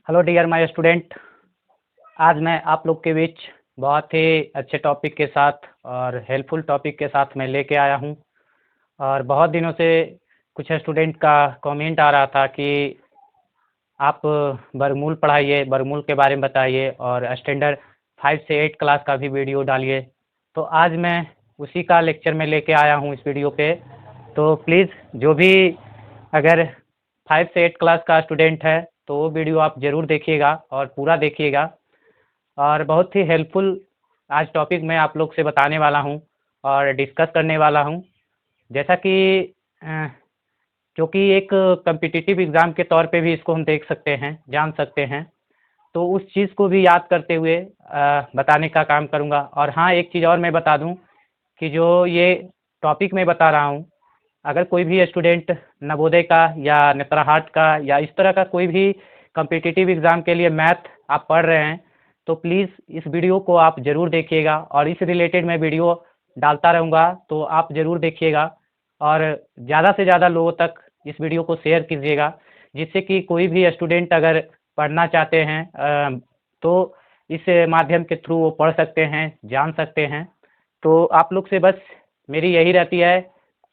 Hello dear my student. आज मैं आप लोग के बीच बहुत ही अच्छे टॉपिक के साथ और हेल्पफुल टॉपिक के साथ मैं लेके आया हूँ। और बहुत दिनों से कुछ स्टूडेंट का कमेंट आ रहा था कि आप बर्गमूल पढ़ाइए, बर्गमूल के बारे में बताइए और स्टैंडर्ड 5 से 8 क्लास का भी वीडियो डालिए। तो आज मैं उसी का लेक्चर में लेके आया हूँ इस वीडियो पे। तो प्लीज़ जो भी अगर 5 से 8 क्लास का स्टूडेंट है तो वो वीडियो आप ज़रूर देखिएगा और पूरा देखिएगा। और बहुत ही हेल्पफुल आज टॉपिक मैं आप लोग से बताने वाला हूँ और डिस्कस करने वाला हूँ। जैसा कि क्योंकि एक कम्पिटिटिव एग्ज़ाम के तौर पे भी इसको हम देख सकते हैं, जान सकते हैं। तो उस चीज़ को भी याद करते हुए बताने का काम करूँगा। और हाँ, एक चीज़ और मैं बता दूँ कि जो ये टॉपिक मैं बता रहा हूँ, अगर कोई भी स्टूडेंट नवोदय का या नेत्राहाट का या इस तरह का कोई भी कम्पिटिटिव एग्ज़ाम के लिए मैथ आप पढ़ रहे हैं, तो प्लीज़ इस वीडियो को आप ज़रूर देखिएगा और इस रिलेटेड मैं वीडियो डालता रहूँगा, तो आप ज़रूर देखिएगा और ज़्यादा से ज़्यादा लोगों तक इस वीडियो को शेयर कीजिएगा, जिससे कि कोई भी स्टूडेंट अगर पढ़ना चाहते हैं तो इस माध्यम के थ्रू वो पढ़ सकते हैं, जान सकते हैं। तो आप लोग से बस मेरी यही रहती है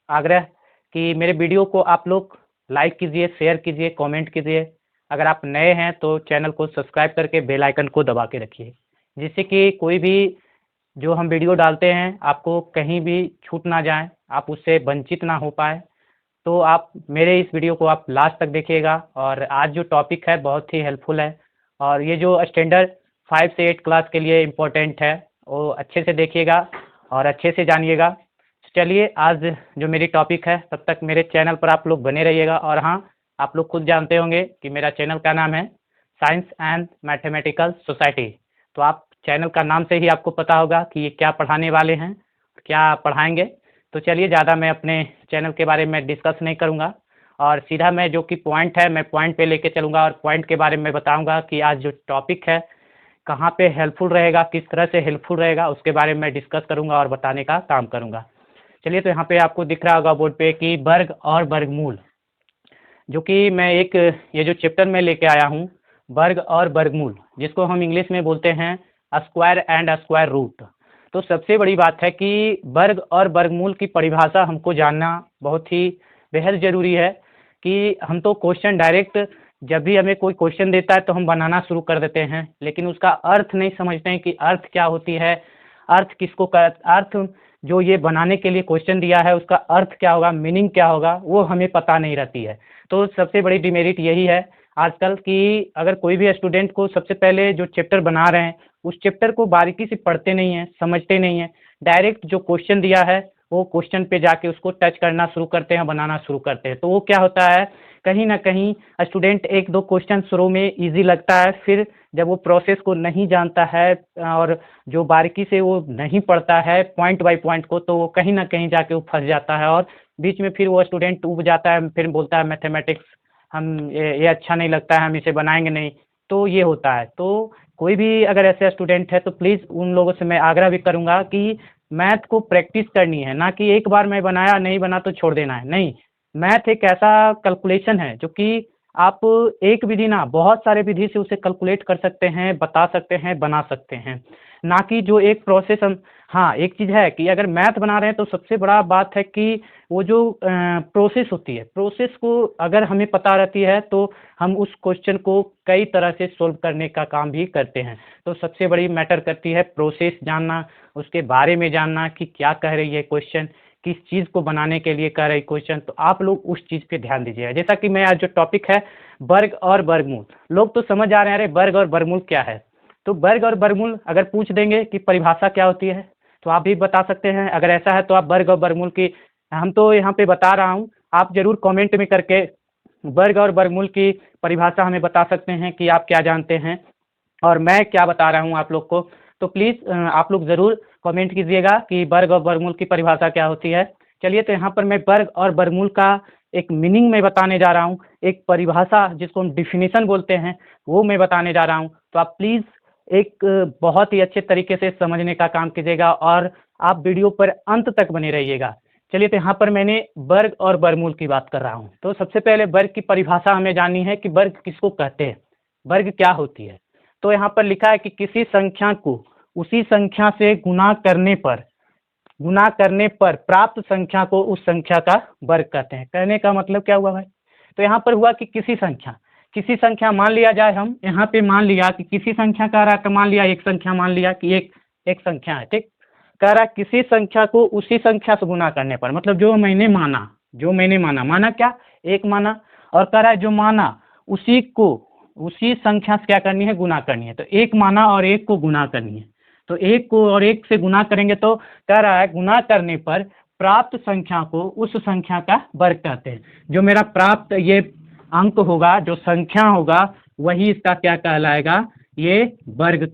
आग्रह कि मेरे वीडियो को आप लोग लाइक कीजिए, शेयर कीजिए, कमेंट कीजिए। अगर आप नए हैं तो चैनल को सब्सक्राइब करके बेल आइकन को दबा के रखिए, जिससे कि कोई भी जो हम वीडियो डालते हैं आपको कहीं भी छूट ना जाए, आप उससे वंचित ना हो पाए। तो आप मेरे इस वीडियो को आप लास्ट तक देखिएगा। और आज जो टॉपिक है बहुत ही हेल्पफुल है और ये जो स्टैंडर्ड 5 से 8 क्लास के लिए इम्पोर्टेंट है, वो अच्छे से देखिएगा और अच्छे से जानिएगा। चलिए आज जो मेरी टॉपिक है, तब तक मेरे चैनल पर आप लोग बने रहिएगा। और हाँ, आप लोग खुद जानते होंगे कि मेरा चैनल का नाम है साइंस एंड मैथमेटिकल सोसाइटी। तो आप चैनल का नाम से ही आपको पता होगा कि ये क्या पढ़ाने वाले हैं, क्या पढ़ाएंगे। तो चलिए ज़्यादा मैं अपने चैनल के बारे में डिस्कस नहीं करूँगा और सीधा मैं जो कि पॉइंट है मैं पॉइंट पे लेके चलूँगा और पॉइंट के बारे में बताऊँगा कि आज जो टॉपिक है कहाँ पे हेल्पफुल रहेगा, किस तरह से हेल्पफुल रहेगा, उसके बारे में डिस्कस करूँगा और बताने का काम करूँगा। चलिए, तो यहाँ पे आपको दिख रहा होगा बोर्ड पे कि वर्ग और वर्गमूल, जो कि मैं एक ये जो चैप्टर में लेके आया हूँ, वर्ग और वर्गमूल, जिसको हम इंग्लिश में बोलते हैं स्क्वायर एंड स्क्वायर रूट। तो सबसे बड़ी बात है कि वर्ग और वर्गमूल की परिभाषा हमको जानना बहुत ही बेहद ज़रूरी है कि हम तो क्वेश्चन डायरेक्ट जब भी हमें कोई क्वेश्चन देता है तो हम बनाना शुरू कर देते हैं, लेकिन उसका अर्थ नहीं समझते हैं कि अर्थ क्या होती है, अर्थ किसको कर अर्थ जो ये बनाने के लिए क्वेश्चन दिया है उसका अर्थ क्या होगा, मीनिंग क्या होगा, वो हमें पता नहीं रहती है। तो सबसे बड़ी डिमेरिट यही है आजकल कि अगर कोई भी स्टूडेंट को सबसे पहले जो चैप्टर बना रहे हैं उस चैप्टर को बारीकी से पढ़ते नहीं हैं, समझते नहीं हैं, डायरेक्ट जो क्वेश्चन दिया है वो क्वेश्चन पे जाके उसको टच करना शुरू करते हैं, बनाना शुरू करते हैं। तो वो क्या होता है, कहीं ना कहीं स्टूडेंट एक दो क्वेश्चन शुरू में इजी लगता है, फिर जब वो प्रोसेस को नहीं जानता है और जो बारीकी से वो नहीं पढ़ता है पॉइंट बाय पॉइंट को, तो वो कहीं ना कहीं जाके वो फंस जाता है और बीच में फिर वो स्टूडेंट उब जाता है, फिर बोलता है मैथमेटिक्स हम ये अच्छा नहीं लगता है, हम इसे बनाएंगे नहीं। तो ये होता है। तो कोई भी अगर ऐसे स्टूडेंट है तो प्लीज़ उन लोगों से मैं आग्रह भी करूँगा कि मैथ को प्रैक्टिस करनी है, ना कि एक बार मैं बनाया नहीं बना तो छोड़ देना है, नहीं। मैथ एक ऐसा कैलकुलेशन है जो कि आप एक विधि ना बहुत सारे विधि से उसे कैलकुलेट कर सकते हैं, बता सकते हैं, बना सकते हैं, ना कि जो एक प्रोसेस हम। हाँ, एक चीज़ है कि अगर मैथ बना रहे हैं तो सबसे बड़ा बात है कि वो जो प्रोसेस होती है, प्रोसेस को अगर हमें पता रहती है तो हम उस क्वेश्चन को कई तरह से सोल्व करने का काम भी करते हैं। तो सबसे बड़ी मैटर करती है प्रोसेस जानना, उसके बारे में जानना कि क्या कह रही है क्वेश्चन, किस चीज़ को बनाने के लिए कह रही क्वेश्चन। तो आप लोग उस चीज़ पे ध्यान दीजिएगा। जैसा कि मैं आज जो टॉपिक है वर्ग और वर्गमूल, लोग तो समझ आ रहे हैं अरे वर्ग और वर्गमूल क्या है। तो वर्ग और वर्गमूल अगर पूछ देंगे कि परिभाषा क्या होती है तो आप भी बता सकते हैं। अगर ऐसा है तो आप वर्ग और वर्गमूल की, हम तो यहाँ पे बता रहा हूँ, आप ज़रूर कमेंट में करके वर्ग और वर्गमूल की परिभाषा हमें बता सकते हैं कि आप क्या जानते हैं और मैं क्या बता रहा हूँ आप लोग को। तो प्लीज़ आप लोग ज़रूर कमेंट कीजिएगा कि वर्ग और वर्गमूल की परिभाषा क्या होती है। चलिए, तो यहाँ पर मैं वर्ग और वर्गमूल का एक मीनिंग में बताने जा रहा हूँ, एक परिभाषा जिसको हम डिफिनीशन बोलते हैं वो मैं बताने जा रहा हूँ। तो आप प्लीज़ एक बहुत ही अच्छे तरीके से समझने का काम कीजिएगा और आप वीडियो पर अंत तक बने रहिएगा। चलिए, तो यहाँ पर मैंने वर्ग और वर्गमूल की बात कर रहा हूँ। तो सबसे पहले वर्ग की परिभाषा हमें जाननी है कि वर्ग किसको कहते हैं। वर्ग क्या होती है। तो यहाँ पर लिखा है कि किसी संख्या को उसी संख्या से गुना करने पर प्राप्त संख्या को उस संख्या का वर्ग कहते हैं। कहने का मतलब क्या हुआ भाई, तो यहाँ पर हुआ कि किसी संख्या मान लिया जाए, हम यहाँ पे मान लिया कि किसी संख्या कह रहा है, तो मान लिया एक संख्या, मान लिया कि एक संख्या है, ठीक। कह रहा है किसी संख्या को उसी संख्या से गुना करने पर, मतलब जो मैंने माना क्या, एक माना, और कह रहा है जो माना उसी संख्या से क्या करनी है, गुना करनी है। तो एक माना और एक को गुना करनी है, तो एक को और एक से गुना करेंगे, तो कह रहा है गुना करने पर प्राप्त संख्या को उस संख्या का वर्ग कहते हैं। जो मेरा प्राप्त ये अंक होगा, जो संख्या होगा, वही इसका क्या कहलाएगा, ये वर्ग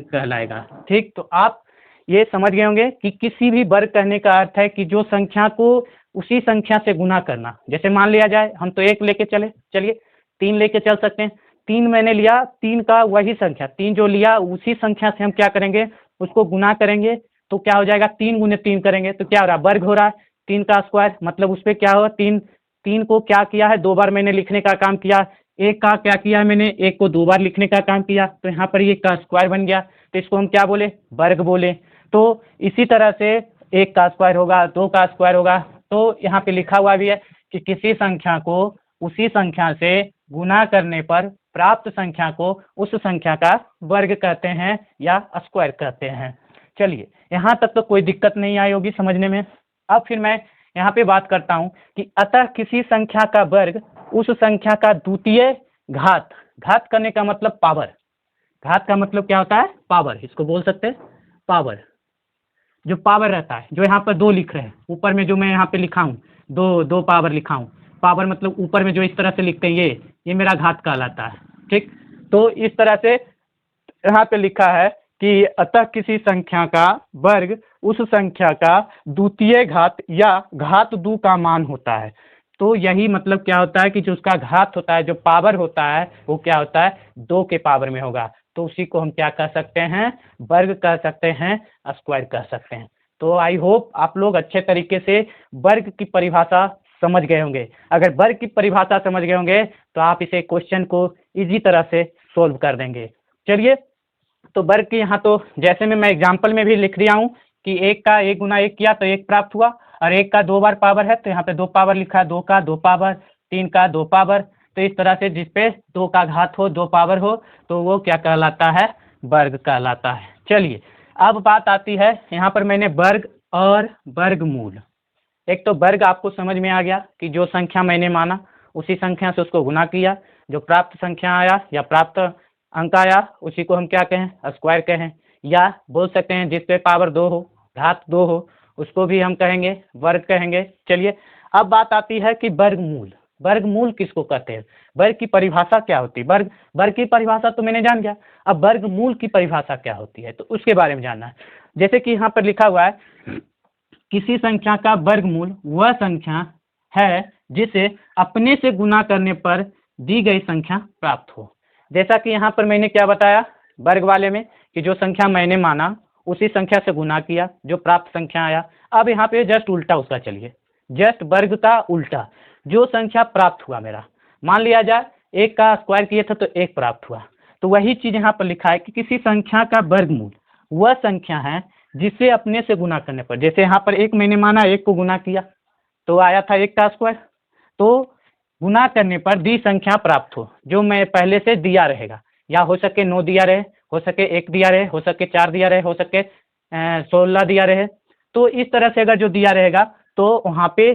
कहलाएगा, ठीक। तो आप ये समझ गए होंगे कि किसी भी वर्ग कहने का अर्थ है कि जो संख्या को उसी संख्या से गुना करना। जैसे मान लिया जाए हम तो एक लेके चलिए 3 लेके चल सकते हैं। 3 मैंने लिया, 3 का वही संख्या, 3 जो लिया उसी संख्या से हम क्या करेंगे, उसको गुना करेंगे, तो क्या हो जाएगा, 3 गुने 3 करेंगे तो क्या हो रहा है, वर्ग हो रहा है। 3 का स्क्वायर, मतलब उस पर क्या होगा, 3 को क्या किया है, 2 बार मैंने लिखने का काम किया। एक का क्या किया है मैंने, एक को 2 बार लिखने का काम किया, तो यहाँ पर ये का स्क्वायर बन गया, तो इसको हम क्या बोले, वर्ग बोले। तो इसी तरह से 1 का स्क्वायर होगा, 2 का स्क्वायर होगा। तो यहाँ पे लिखा हुआ भी है कि किसी संख्या को उसी संख्या से गुना करने पर प्राप्त संख्या को उस संख्या का वर्ग कहते हैं या स्क्वायर कहते हैं। चलिए, यहाँ तक तो कोई दिक्कत नहीं आई होगी समझने में। अब फिर मैं यहाँ पे बात करता हूँ कि अतः किसी संख्या का वर्ग उस संख्या का द्वितीय घात करने का मतलब पावर। घात का मतलब क्या होता है, पावर, इसको बोल सकते हैं पावर। जो पावर रहता है, जो यहाँ पर 2 लिख रहे हैं, ऊपर में जो मैं यहाँ पे लिखा हूँ, दो पावर लिखा हूँ। पावर मतलब ऊपर में जो इस तरह से लिखते हैं, ये मेरा घात कहलाता है, ठीक। तो इस तरह से यहाँ पे लिखा है कि अतः किसी संख्या का वर्ग उस संख्या का द्वितीय घात या घात 2 का मान होता है। तो यही मतलब क्या होता है कि जो उसका घात होता है, जो पावर होता है, वो क्या होता है, 2 के पावर में होगा। तो उसी को हम क्या कह सकते हैं, वर्ग कह सकते हैं, स्क्वायर कह सकते हैं। तो आई होप आप लोग अच्छे तरीके से वर्ग की परिभाषा समझ गए होंगे। अगर वर्ग की परिभाषा समझ गए होंगे तो आप इसे क्वेश्चन को इजी तरह से सोल्व कर देंगे। चलिए, तो वर्ग की यहाँ तो जैसे मैं एग्जाम्पल में भी लिख दिया हूँ कि 1 का 1 गुना 1 किया तो 1 प्राप्त हुआ, और 1 का 2 बार पावर है तो यहाँ पे 2 पावर लिखा है, 2 का 2 पावर, 3 का 2 पावर। तो इस तरह से जिसपे 2 का घात हो, 2 पावर हो, तो वो क्या कहलाता है, वर्ग कहलाता है। चलिए, अब बात आती है, यहाँ पर मैंने वर्ग और वर्गमूल। एक तो वर्ग आपको समझ में आ गया कि जो संख्या मैंने माना उसी संख्या से उसको गुना किया, जो प्राप्त संख्या आया या प्राप्त अंक आया उसी को हम क्या कहें, स्क्वायर कहें, या बोल सकते हैं जिस पे पावर 2 हो, घात 2 हो, उसको भी हम कहेंगे वर्ग कहेंगे। चलिए, अब बात आती है कि वर्गमूल। वर्गमूल किसको कहते हैं, वर्ग की परिभाषा क्या होती है। वर्ग की परिभाषा तो मैंने जान गया, अब वर्गमूल की परिभाषा क्या होती है तो उसके बारे में जानना है। जैसे कि यहाँ पर लिखा हुआ है, किसी संख्या का वर्गमूल वह संख्या है जिसे अपने से गुना करने पर दी गई संख्या प्राप्त हो। जैसा कि यहाँ पर मैंने क्या बताया वर्ग वाले में कि जो संख्या मैंने माना उसी संख्या से गुना किया, जो प्राप्त संख्या आया। अब यहाँ पे जस्ट उल्टा उसका, चलिए जस्ट वर्ग का उल्टा, जो संख्या प्राप्त हुआ मेरा, मान लिया जाए 1 का स्क्वायर किए थे तो 1 प्राप्त हुआ, तो वही चीज यहाँ पर लिखा है कि किसी संख्या का वर्गमूल वह संख्या है जिसे अपने से गुना करने पर, जैसे यहाँ पर 1 मैंने माना, 1 को गुना किया तो आया था 1 का स्क्वायर, तो गुना करने पर दी संख्या प्राप्त हो, जो मैं पहले से दिया रहेगा, या हो सके 9 दिया रहे, हो सके 1 दिया रहे, हो सके 4 दिया रहे, हो सके 16 दिया रहे। तो इस तरह से अगर जो दिया रहेगा तो वहाँ पे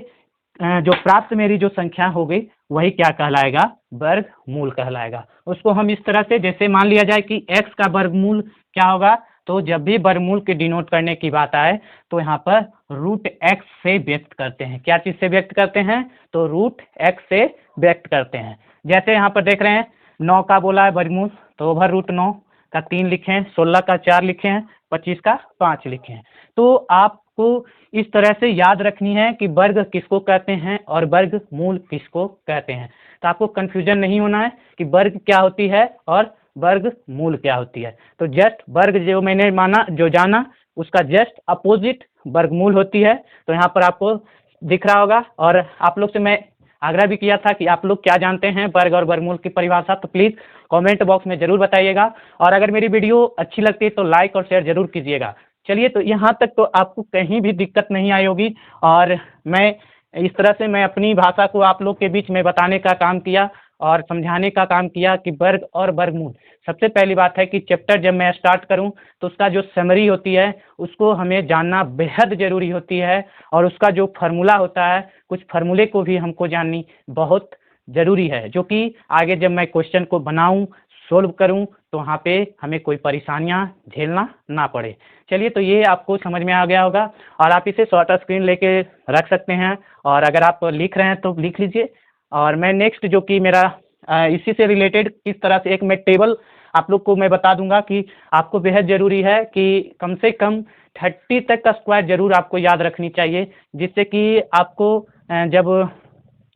जो प्राप्त मेरी जो संख्या हो गई वही क्या कहलाएगा, वर्गमूल कहलाएगा। उसको हम इस तरह से, जैसे मान लिया जाए कि x का वर्गमूल क्या होगा, तो जब भी वर्गमूल के डिनोट करने की बात आए तो यहाँ पर रूट x से व्यक्त करते हैं। क्या चीज़ से व्यक्त करते हैं, तो रूट x से व्यक्त करते हैं। जैसे यहाँ पर देख रहे हैं 9 का बोला है वर्गमूल, तो ओवर रूट 9 का 3 लिखे हैं, 16 का 4 लिखे हैं, 25 का 5 लिखे हैं। तो आपको इस तरह से याद रखनी है कि वर्ग किसको कहते हैं और वर्गमूल किसको कहते हैं। तो आपको कंफ्यूजन नहीं होना है कि वर्ग क्या होती है और वर्गमूल क्या होती है। तो जस्ट वर्ग जो मैंने माना, जो जाना, उसका जस्ट अपोजिट वर्गमूल होती है। तो यहाँ पर आपको दिख रहा होगा, और आप लोग से मैं आग्रह भी किया था कि आप लोग क्या जानते हैं वर्ग और वर्गमूल की परिभाषा, तो प्लीज़ कमेंट बॉक्स में ज़रूर बताइएगा। और अगर मेरी वीडियो अच्छी लगती है तो लाइक और शेयर ज़रूर कीजिएगा। चलिए, तो यहाँ तक तो आपको कहीं भी दिक्कत नहीं आई होगी, और मैं इस तरह से मैं अपनी भाषा को आप लोग के बीच में बताने का काम किया और समझाने का काम किया कि वर्ग और वर्गमूल। सबसे पहली बात है कि चैप्टर जब मैं स्टार्ट करूं तो उसका जो समरी होती है उसको हमें जानना बेहद ज़रूरी होती है, और उसका जो फार्मूला होता है, कुछ फार्मूले को भी हमको जाननी बहुत ज़रूरी है, जो कि आगे जब मैं क्वेश्चन को बनाऊं, सोल्व करूं, तो वहाँ पे हमें कोई परेशानियां झेलना ना पड़े। चलिए, तो ये आपको समझ में आ गया होगा, और आप इसे शॉर्ट स्क्रीन लेके रख सकते हैं, और अगर आप लिख रहे हैं तो लिख लीजिए। और मैं नेक्स्ट जो कि मेरा इसी से रिलेटेड किस तरह से एक मैं टेबल आप लोग को मैं बता दूंगा कि आपको बेहद ज़रूरी है कि कम से कम 30 तक का स्क्वायर जरूर आपको याद रखनी चाहिए, जिससे कि आपको जब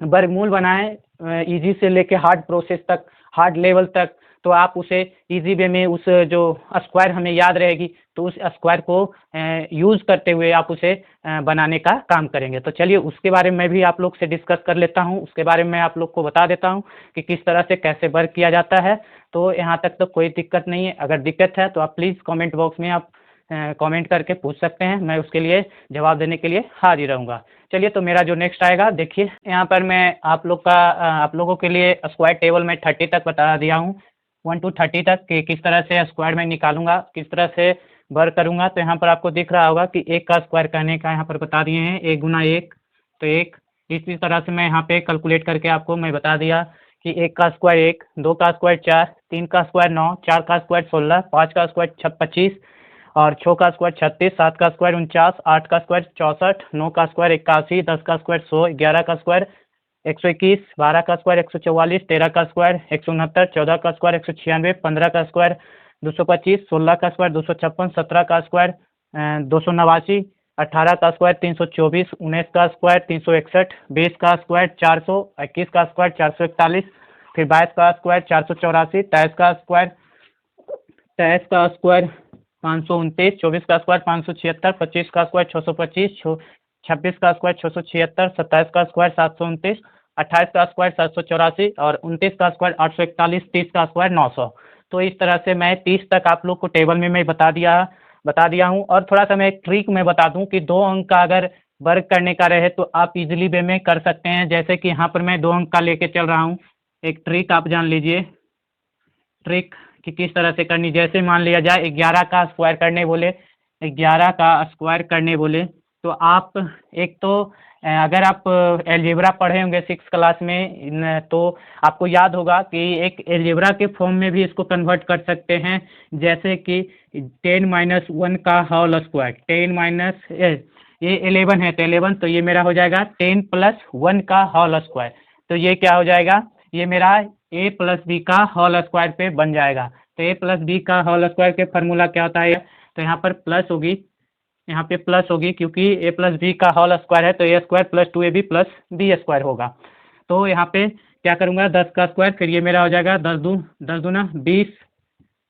वर्गमूल बनाएं इजी से लेके हार्ड प्रोसेस तक, हार्ड लेवल तक, तो आप उसे इजी वे में उस जो स्क्वायर हमें याद रहेगी तो उस स्क्वायर को यूज़ करते हुए आप उसे बनाने का काम करेंगे। तो चलिए, उसके बारे में भी आप लोग से डिस्कस कर लेता हूँ, उसके बारे में आप लोग को बता देता हूँ कि किस तरह से कैसे वर्क किया जाता है। तो यहाँ तक तो कोई दिक्कत नहीं है, अगर दिक्कत है तो आप प्लीज़ कमेंट बॉक्स में आप कमेंट करके पूछ सकते हैं, मैं उसके लिए जवाब देने के लिए हाजिर रहूँगा। चलिए, तो मेरा जो नेक्स्ट आएगा, देखिए यहाँ पर मैं आप लोगों के लिए स्क्वायर टेबल में 30 तक बता दिया हूँ, 1 to 30 तक कि किस तरह से स्क्वायर में निकालूंगा, किस तरह से वर्क करूंगा। तो यहाँ पर आपको दिख रहा होगा कि एक का स्क्वायर कहने का यहाँ पर बता दिए हैं, 1 गुना 1 तो 1। इसी तरह से मैं यहाँ पे कैलकुलेट करके आपको मैं बता दिया कि 1 का स्क्वायर 1, 2 का स्क्वायर 4, 3 का स्क्वायर 9, 4 का स्क्वायर 16, 5 का स्क्वायर 25, और 6 का स्क्वायर 36, 7 का स्क्वायर 49, 8 का स्क्वायर 64, 9 का स्क्वायर 81, 10 का स्क्वायर 100, 11 का स्क्वायर 121, 12 का स्क्वायर 144, 13 का स्क्वायर 169, 14 का स्क्वायर 196, 15 का स्क्वायर 225, 16 का स्क्वायर 256, 17 का स्क्वायर 289, 18 का स्क्वायर 324, 19 का स्क्वायर 361, 20 का स्क्वायर 400, 21 का स्क्वायर 441, फिर 22 का स्क्वायर 484, 23 का स्क्वायर 529, 24 का स्क्वायर 576, 25 का स्क्वायर 625, 26 का स्क्वायर 676, 27 का स्क्वायर 729, 28 का स्क्वायर 784, और 29 का स्क्वायर 841, 30 का स्क्वायर 900। तो इस तरह से मैं 30 तक आप लोग को टेबल में मैं बता दिया हूँ। और थोड़ा सा मैं एक ट्रिक में बता दूँ कि 2 अंक का अगर वर्क करने का रहे तो आप इजीली वे में कर सकते हैं। जैसे कि यहाँ पर मैं 2 अंक का लेके चल रहा हूँ, एक ट्रिक आप जान लीजिए, ट्रिक कि किस तरह से करनी। जैसे मान लिया जाए 11 का स्क्वायर करने बोले, 11 का स्क्वायर करने बोले, तो आप एक तो अगर आप एलजेब्रा पढ़े होंगे 6 क्लास में तो आपको याद होगा कि एक एलजेब्रा के फॉर्म में भी इसको कन्वर्ट कर सकते हैं। जैसे कि 10 माइनस 1 का होल स्क्वायर, 10 माइनस ये 11 है तो 11, तो ये मेरा हो जाएगा 10 प्लस 1 का होल स्क्वायर। तो ये क्या हो जाएगा, ये मेरा ए प्लस बी का होल स्क्वायर पे बन जाएगा। तो ए प्लस बी का होल स्क्वायर के फार्मूला क्या होता है, तो यहाँ पर प्लस होगी, यहाँ पे प्लस होगी क्योंकि ए प्लस बी का होल स्क्वायर है, तो A square plus 2ab plus B square होगा। तो यहाँ पे क्या करूँगा, 10 का स्क्वायर, फिर ये मेरा हो जाएगा 10 दूना 20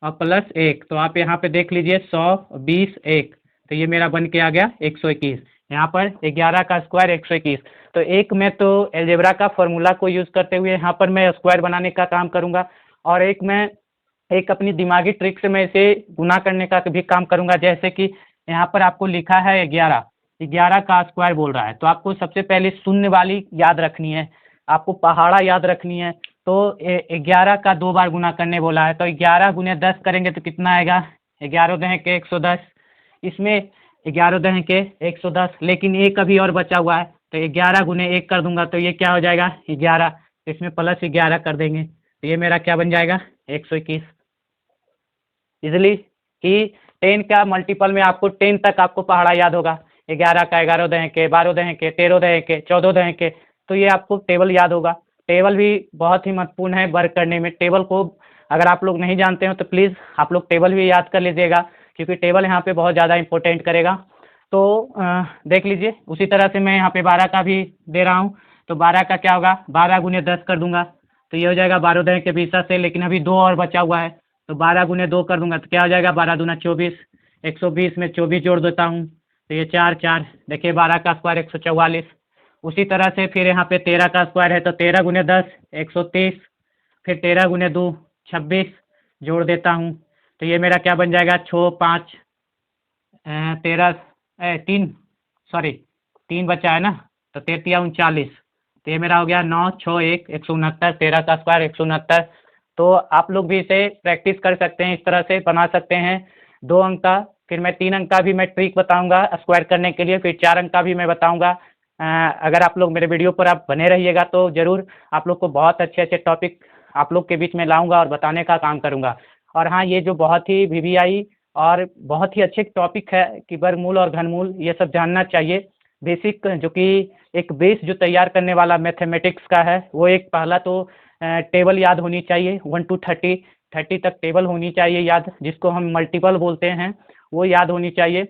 और प्लस 1, तो आप यहाँ पे देख लीजिए 100, 20, 1, तो ये मेरा बन के आ गया 121। यहाँ पर 11 का स्क्वायर 121। तो एक मैं तो एलजेब्रा का फॉर्मूला को यूज़ करते हुए यहाँ पर मैं स्क्वायर बनाने का काम करूँगा, और एक मैं एक अपनी दिमागी ट्रिक से मैं इसे गुना करने का भी काम करूँगा। जैसे कि यहाँ पर आपको लिखा है 11, 11 का स्क्वायर बोल रहा है, तो आपको सबसे पहले शून्य वाली याद रखनी है, आपको पहाड़ा याद रखनी है। तो 11 का 2 बार गुना करने बोला है, तो 11 गुने 10 करेंगे तो कितना आएगा, 11 दहें के 110, इसमें 11 दहें के 110, लेकिन एक अभी और बचा हुआ है, तो 11 गुने 1 कर दूंगा तो ये क्या हो जाएगा 11, तो इसमें प्लस 11 कर देंगे, तो ये मेरा क्या बन जाएगा 121। इजली कि 10 का मल्टीपल में आपको 10 तक आपको पहाड़ा याद होगा, 11 का 11 दहें के, 12 दहें के, 13 दहें के, 14 दहें के, तो ये आपको टेबल याद होगा। टेबल भी बहुत ही महत्वपूर्ण है वर्क करने में। टेबल को अगर आप लोग नहीं जानते हो तो प्लीज़ आप लोग टेबल भी याद कर लीजिएगा, क्योंकि टेबल यहाँ पे बहुत ज़्यादा इंपॉर्टेंट करेगा। तो देख लीजिए, उसी तरह से मैं यहाँ पे 12 का भी दे रहा हूँ, तो 12 का क्या होगा, 12 गुने 10 कर दूंगा, तो ये हो जाएगा 12 दहें के 20 से, लेकिन अभी 2 और बचा हुआ है, तो 12 गुने 2 कर दूंगा तो क्या हो जाएगा 12 दूना 24, 120 में 24 जोड़ देता हूँ, तो ये 4 4, देखिए 12 का स्क्वायर 144, उसी तरह से फिर यहाँ पे 13 का स्क्वायर है तो 13 गुने 10 130, फिर 13 गुने 2 26 जोड़ देता हूँ तो ये मेरा क्या बन जाएगा 6 5 13 3 सॉरी 3 बचा है ना तो 13 39 तो ये मेरा हो गया 9 6 1 169 13 का स्क्वायर 169। तो आप लोग भी इसे प्रैक्टिस कर सकते हैं, इस तरह से बना सकते हैं 2 अंक का। फिर मैं 3 अंक का भी मैं ट्रिक बताऊंगा स्क्वायर करने के लिए, फिर 4 अंक का भी मैं बताऊंगा। अगर आप लोग मेरे वीडियो पर आप बने रहिएगा तो ज़रूर आप लोग को बहुत अच्छे अच्छे टॉपिक आप लोग के बीच में लाऊंगा और बताने का काम करूंगा। और हाँ, ये जो बहुत ही वीवीआई और बहुत ही अच्छे टॉपिक है कि वर्गमूल और घनमूल ये सब जानना चाहिए। बेसिक जो कि एक बेस जो तैयार करने वाला मैथमेटिक्स का है, वो एक पहला तो टेबल याद होनी चाहिए 1 to 30 तक टेबल होनी चाहिए याद, जिसको हम मल्टीपल बोलते हैं, वो याद होनी चाहिए।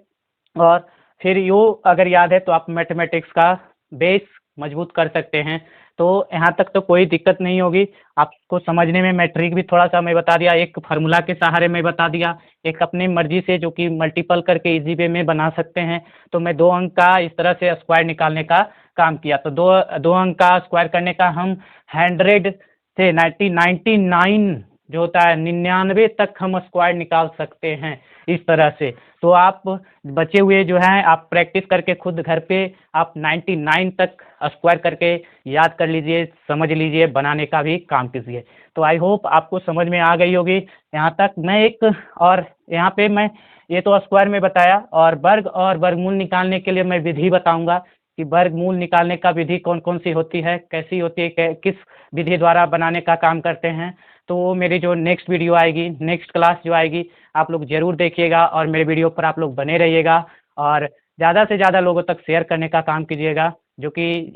और फिर यो अगर याद है तो आप मैथमेटिक्स का बेस मजबूत कर सकते हैं। तो यहाँ तक तो कोई दिक्कत नहीं होगी आपको समझने में। मैं ट्रिक भी थोड़ा सा मैं बता दिया, एक फार्मूला के सहारे में बता दिया, एक अपनी मर्जी से जो कि मल्टीपल करके इजी वे में बना सकते हैं। तो मैं 2 अंक का इस तरह से स्क्वायर निकालने का काम किया। तो दो अंक का स्क्वायर करने का हम 100 से 99 जो होता है 99 तक हम स्क्वायर निकाल सकते हैं इस तरह से। तो आप बचे हुए जो हैं आप प्रैक्टिस करके खुद घर पे आप 99 तक स्क्वायर करके याद कर लीजिए, समझ लीजिए, बनाने का भी काम कीजिए। तो आई होप आपको समझ में आ गई होगी यहाँ तक। मैं एक और यहाँ पे मैं ये तो स्क्वायर में बताया, और वर्ग और वर्गमूल निकालने के लिए मैं विधि बताऊंगा कि वर्गमूल निकालने का विधि कौन कौन सी होती है, कैसी होती है, किस विधि द्वारा बनाने का काम करते हैं। तो वो मेरी जो नेक्स्ट वीडियो आएगी, नेक्स्ट क्लास जो आएगी, आप लोग ज़रूर देखिएगा और मेरे वीडियो पर आप लोग बने रहिएगा और ज़्यादा से ज़्यादा लोगों तक शेयर करने का काम कीजिएगा। जो कि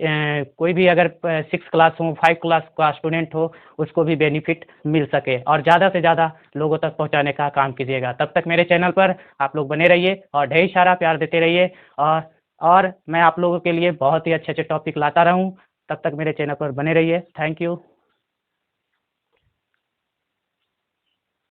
कोई भी अगर 6 क्लास हो, 5 क्लास का स्टूडेंट हो, उसको भी बेनिफिट मिल सके, और ज़्यादा से ज़्यादा लोगों तक पहुंचाने का काम कीजिएगा। तब तक मेरे चैनल पर आप लोग बने रहिए और ढेर सारा प्यार देते रहिए, और मैं आप लोगों के लिए बहुत ही अच्छे अच्छे टॉपिक लाता रहूँ। तब तक मेरे चैनल पर बने रहिए। Thank you.